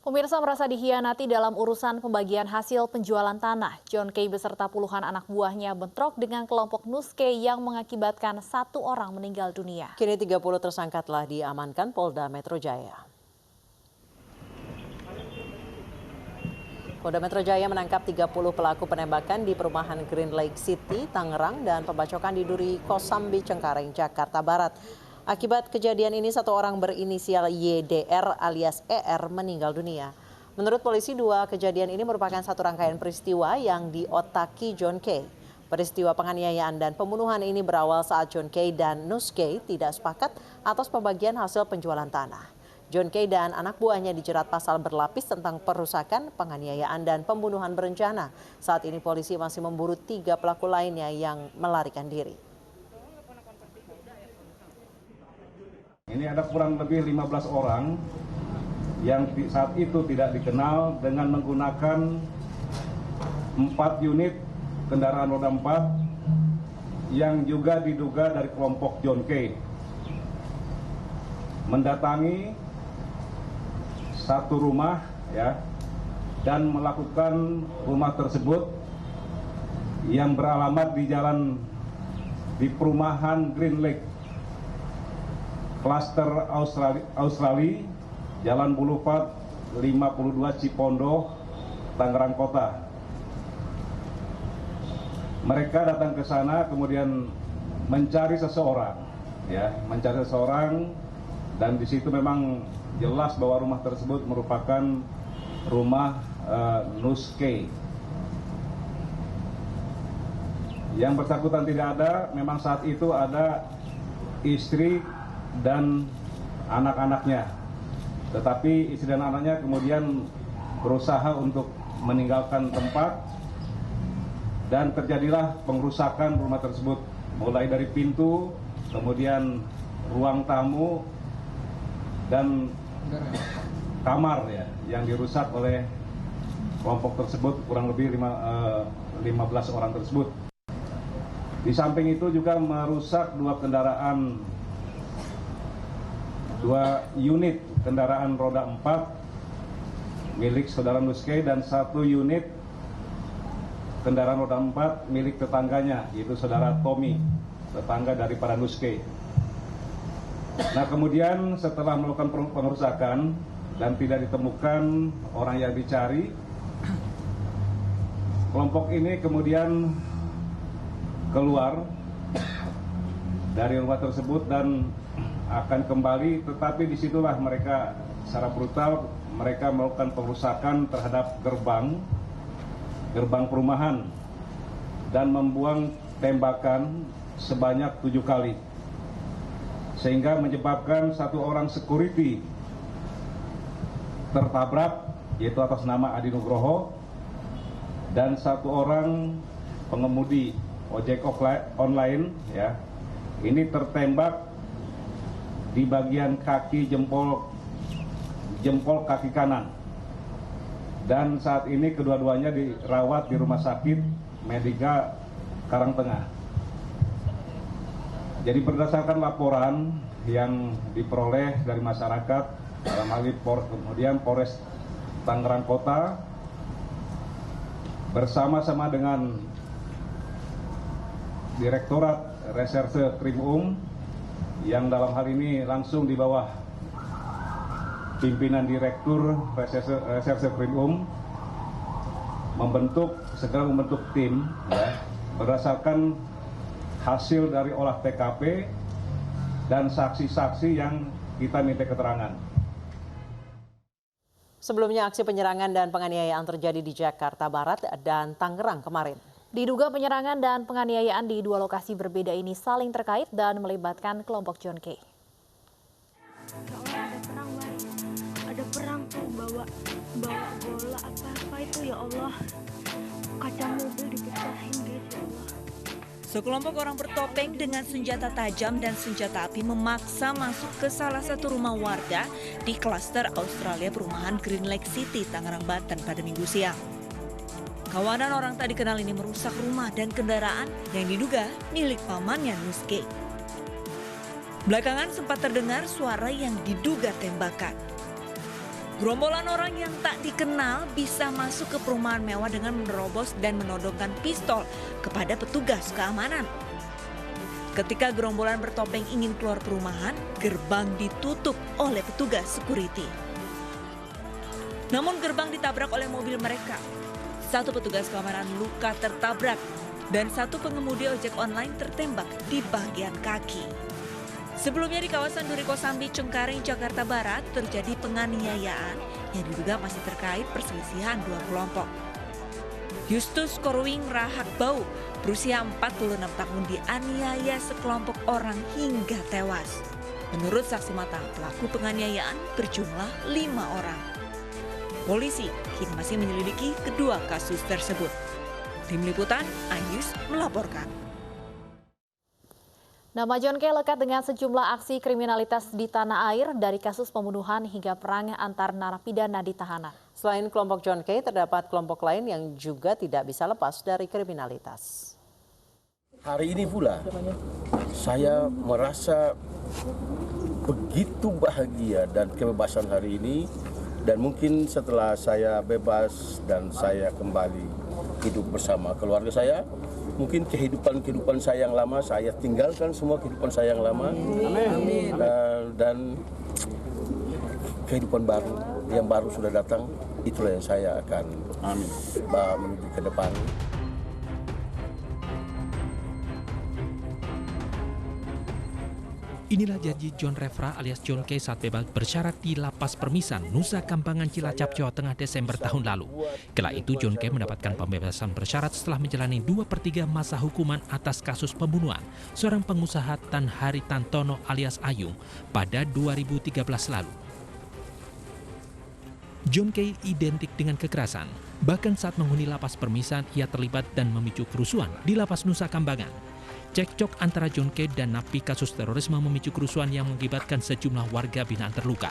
Pemirsa merasa dikhianati dalam urusan pembagian hasil penjualan tanah. John Kay beserta puluhan anak buahnya bentrok dengan kelompok Nuske yang mengakibatkan 1 orang meninggal dunia. Kini 30 tersangka telah diamankan Polda Metro Jaya. Polda Metro Jaya menangkap 30 pelaku penembakan di perumahan Green Lake City, Tangerang, dan pembacokan di Duri Kosambi, Cengkareng, Jakarta Barat. Akibat kejadian ini 1 orang berinisial YDR alias ER meninggal dunia. Menurut polisi 2 kejadian ini merupakan satu rangkaian peristiwa yang diotaki John Kay. Peristiwa penganiayaan dan pembunuhan ini berawal saat John Kay dan Nuske tidak sepakat atas pembagian hasil penjualan tanah. John Kay dan anak buahnya dijerat pasal berlapis tentang perusakan, penganiayaan, dan pembunuhan berencana. Saat ini polisi masih memburu 3 pelaku lainnya yang melarikan diri. Ini ada kurang lebih 15 orang yang saat itu tidak dikenal dengan menggunakan 4 unit kendaraan roda 4 yang juga diduga dari kelompok John Kay. Mendatangi satu rumah dan melakukan rumah tersebut yang beralamat di perumahan Green Lake, Klaster Australia, Jalan Boulevard 52 Cipondoh, Tangerang Kota. Mereka datang ke sana kemudian mencari seseorang, dan di situ memang jelas bahwa rumah tersebut merupakan rumah Nuske. Yang bersangkutan tidak ada, memang saat itu ada istri dan anak-anaknya, tetapi istri dan anaknya kemudian berusaha untuk meninggalkan tempat dan terjadilah pengrusakan rumah tersebut, mulai dari pintu, kemudian ruang tamu dan kamar yang dirusak oleh kelompok tersebut, kurang lebih 15 orang tersebut. Di samping itu juga merusak 2 unit kendaraan roda 4 milik saudara Nuske dan 1 unit kendaraan roda 4 milik tetangganya, yaitu saudara Tommy, tetangga dari para Nuske. Nah, kemudian setelah melakukan pengerusakan dan tidak ditemukan orang yang dicari, kelompok ini kemudian keluar dari rumah tersebut dan akan kembali, tetapi disitulah mereka secara brutal melakukan pengrusakan terhadap gerbang perumahan dan membuang tembakan sebanyak 7 kali, sehingga menyebabkan 1 orang security tertabrak, yaitu atas nama Adi Nugroho, dan 1 orang pengemudi ojek online ini tertembak di bagian kaki jempol kaki kanan, dan saat ini kedua-duanya dirawat di Rumah Sakit Medika Karangtengah. Jadi berdasarkan laporan yang diperoleh dari masyarakat, dalam hal ini kemudian Polres Tangerang Kota bersama-sama dengan Direktorat Reserse Krimum yang dalam hal ini langsung di bawah pimpinan Direktur Reserse Krimum segera membentuk tim berdasarkan hasil dari olah TKP dan saksi-saksi yang kita minta keterangan. Sebelumnya aksi penyerangan dan penganiayaan terjadi di Jakarta Barat dan Tangerang kemarin. Diduga penyerangan dan penganiayaan di 2 lokasi berbeda ini saling terkait dan melibatkan kelompok John Kay. Ada perang tuh, bawa bola apa itu, ya Allah. Kaca mobil dipecahin, guys, ya Allah. Sekelompok orang bertopeng dengan senjata tajam dan senjata api memaksa masuk ke salah satu rumah warga di klaster Australia perumahan Green Lake City, Tangerang, Banten pada Minggu siang. Kawanan orang tak dikenal ini merusak rumah dan kendaraan yang diduga milik pamannya Nuske. Belakangan sempat terdengar suara yang diduga tembakan. Gerombolan orang yang tak dikenal bisa masuk ke perumahan mewah dengan menerobos dan menodongkan pistol kepada petugas keamanan. Ketika gerombolan bertopeng ingin keluar perumahan, gerbang ditutup oleh petugas security. Namun gerbang ditabrak oleh mobil mereka. Satu petugas keamanan luka tertabrak dan satu pengemudi ojek online tertembak di bagian kaki. Sebelumnya di kawasan Duri Kosambi, Cengkareng, Jakarta Barat terjadi penganiayaan yang diduga masih terkait perselisihan dua kelompok. Justus Korwing Rahak Bau berusia 46 tahun dianiaya sekelompok orang hingga tewas. Menurut saksi mata, pelaku penganiayaan berjumlah 5 orang. Polisi kini masih menyelidiki kedua kasus tersebut. Tim Liputan, Ayus melaporkan. Nama John K. lekat dengan sejumlah aksi kriminalitas di tanah air dari kasus pembunuhan hingga perang antar narapidana di tahanan. Selain kelompok John K, terdapat kelompok lain yang juga tidak bisa lepas dari kriminalitas. Hari ini pula saya merasa begitu bahagia dan kebebasan hari ini, dan mungkin setelah saya bebas dan saya kembali hidup bersama keluarga saya, mungkin kehidupan saya yang lama, saya tinggalkan semua kehidupan saya yang lama. Amin. Dan kehidupan baru yang baru sudah datang, itulah yang saya akan menuju ke depan. Inilah janji John Refra alias John K saat bebas bersyarat di Lapas Permisan, Nusa Kambangan, Cilacap, Jawa Tengah Desember tahun lalu. Kala itu John K mendapatkan pembebasan bersyarat setelah menjalani 2/3 masa hukuman atas kasus pembunuhan seorang pengusaha Tan Haritantono alias Ayung pada 2013 lalu. John K identik dengan kekerasan. Bahkan saat menghuni Lapas Permisan, ia terlibat dan memicu kerusuhan di Lapas Nusa Kambangan. Cekcok antara John K dan napi kasus terorisme memicu kerusuhan yang mengakibatkan sejumlah warga binaan terluka.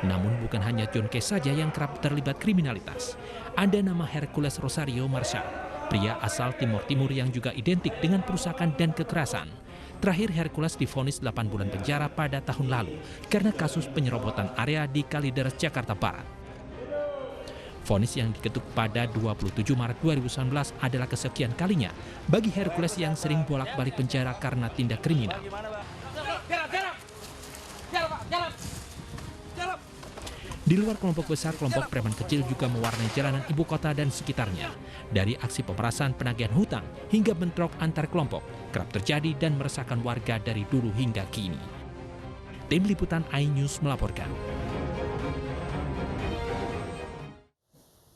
Namun bukan hanya John K saja yang kerap terlibat kriminalitas. Ada nama Hercules Rosario Marshall, pria asal Timur Timur yang juga identik dengan perusakan dan kekerasan. Terakhir Hercules divonis 8 bulan penjara pada tahun lalu karena kasus penyerobotan area di Kalideres, Jakarta Barat. Vonis yang diketuk pada 27 Maret 2019 adalah kesekian kalinya bagi Hercules yang sering bolak-balik penjara karena tindak kriminal. Di luar kelompok besar, kelompok preman kecil juga mewarnai jalanan ibu kota dan sekitarnya. Dari aksi pemerasan, penagihan hutang, hingga bentrok antar kelompok, kerap terjadi dan meresahkan warga dari dulu hingga kini. Tim Liputan iNews melaporkan.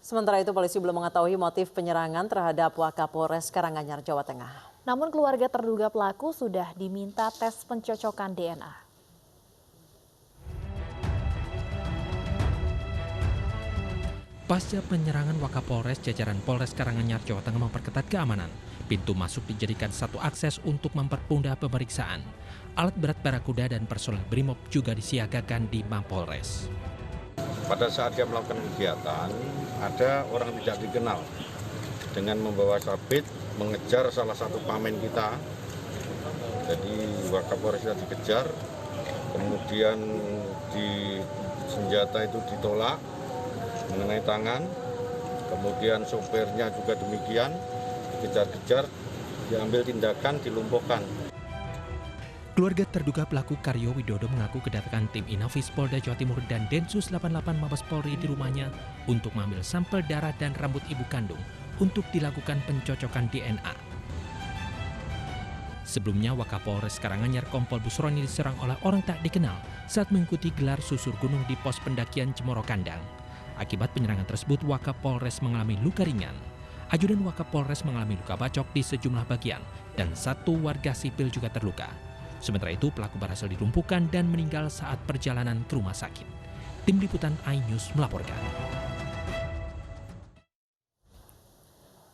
Sementara itu, polisi belum mengetahui motif penyerangan terhadap Wakapolres Karanganyar, Jawa Tengah. Namun keluarga terduga pelaku sudah diminta tes pencocokan DNA. Pasca penyerangan Wakapolres, jajaran Polres Karanganyar, Jawa Tengah memperketat keamanan. Pintu masuk dijadikan satu akses untuk mempermudah pemeriksaan. Alat berat barakuda dan personel Brimob juga disiagakan di Mapolres. Pada saat dia melakukan kegiatan, ada orang tidak dikenal dengan membawa sabit mengejar salah satu pamen kita. Jadi Wakapolres sudah dikejar, kemudian di senjata itu ditolak mengenai tangan, kemudian sopirnya juga demikian, dikejar-kejar, diambil tindakan, dilumpuhkan. Keluarga terduga pelaku Karyo Widodo mengaku kedatangan tim Inafis Polda Jawa Timur dan Densus 88 Mabes Polri di rumahnya untuk mengambil sampel darah dan rambut ibu kandung untuk dilakukan pencocokan DNA. Sebelumnya Wakapolres Karanganyar Kompol Busroni diserang oleh orang tak dikenal saat mengikuti gelar susur gunung di pos pendakian Cemoro Kandang. Akibat penyerangan tersebut Wakapolres mengalami luka ringan. Ajudan Wakapolres mengalami luka bacok di sejumlah bagian dan satu warga sipil juga terluka. Sementara itu, pelaku berhasil dilumpuhkan dan meninggal saat perjalanan ke rumah sakit. Tim Liputan iNews melaporkan.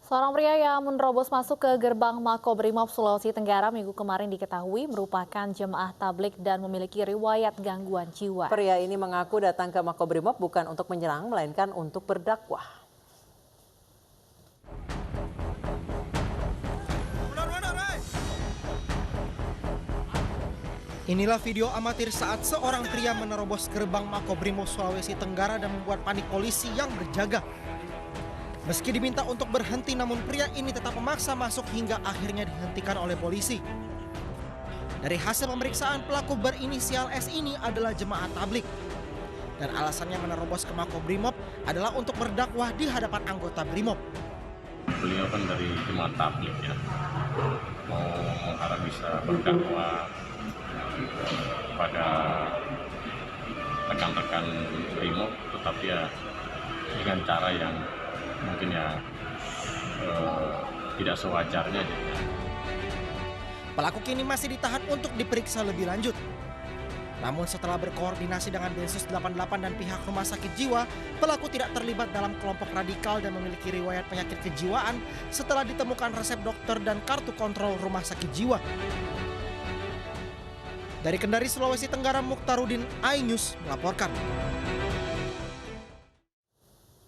Seorang pria yang menerobos masuk ke gerbang Makobrimob Sulawesi Tenggara minggu kemarin diketahui merupakan jemaah tablik dan memiliki riwayat gangguan jiwa. Pria ini mengaku datang ke Makobrimob bukan untuk menyerang, melainkan untuk berdakwah. Inilah video amatir saat seorang pria menerobos gerbang Makobrimob Sulawesi Tenggara dan membuat panik polisi yang berjaga. Meski diminta untuk berhenti, namun pria ini tetap memaksa masuk hingga akhirnya dihentikan oleh polisi. Dari hasil pemeriksaan, pelaku berinisial S ini adalah jemaat tablik. Dan alasannya menerobos ke Makobrimob adalah untuk berdakwah di hadapan anggota Brimob. Beliau kan dari jemaat tablik ya, mau mengharap bisa berdakwah pada rekan-rekan Brimob, tetapi ya dengan cara yang mungkin ya tidak sewajarnya. Pelaku kini masih ditahan untuk diperiksa lebih lanjut. Namun setelah berkoordinasi dengan Densus 88 dan pihak rumah sakit jiwa, pelaku tidak terlibat dalam kelompok radikal dan memiliki riwayat penyakit kejiwaan setelah ditemukan resep dokter dan kartu kontrol rumah sakit jiwa. Dari Kendari, Sulawesi Tenggara, Mukhtarudin, iNews melaporkan.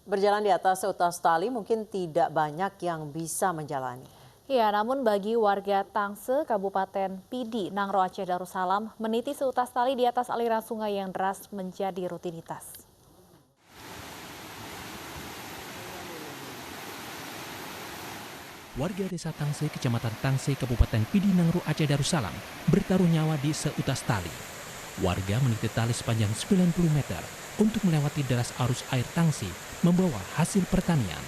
Berjalan di atas seutas tali mungkin tidak banyak yang bisa menjalani. Ya, namun bagi warga Tangse, Kabupaten Pidi, Nangro Aceh Darussalam, meniti seutas tali di atas aliran sungai yang deras menjadi rutinitas. Warga desa Tangse, Kecamatan Tangse, Kabupaten Pidi, Nangro Aceh Darussalam bertaruh nyawa di seutas tali. Warga meniti tali sepanjang 90 meter untuk melewati deras arus air Tangse membawa hasil pertanian.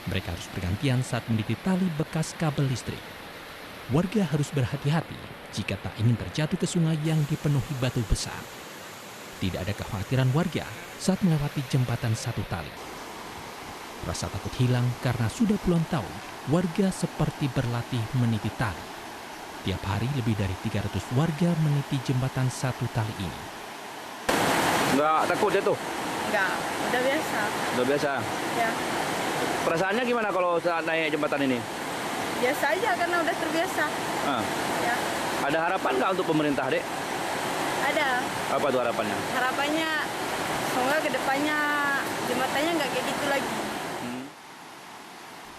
Mereka harus bergantian saat meniti tali bekas kabel listrik. Warga harus berhati-hati jika tak ingin terjatuh ke sungai yang dipenuhi batu besar. Tidak ada kekhawatiran warga saat melewati jembatan satu tali. Rasa takut hilang karena sudah puluhan tahun warga seperti berlatih meniti tali. Tiap hari lebih dari 300 warga meniti jembatan satu tali ini. Nggak takut jatuh? Nggak, udah biasa. Udah biasa? Ya. Perasaannya gimana kalau saat naik jembatan ini? Biasa aja karena udah terbiasa. Ya. Ada harapan nggak untuk pemerintah, Dek? Ada. Apa tuh harapannya? Harapannya semoga kedepannya jembatannya nggak kayak gitu lagi.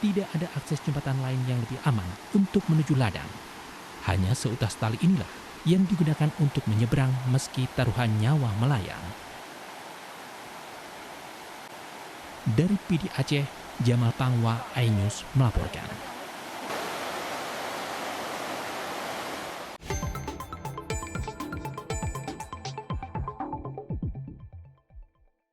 Tidak ada akses jembatan lain yang lebih aman untuk menuju ladang. Hanya seutas tali inilah yang digunakan untuk menyeberang meski taruhan nyawa melayang. Dari Pidi Aceh, Jamal Pangwa, iNews melaporkan.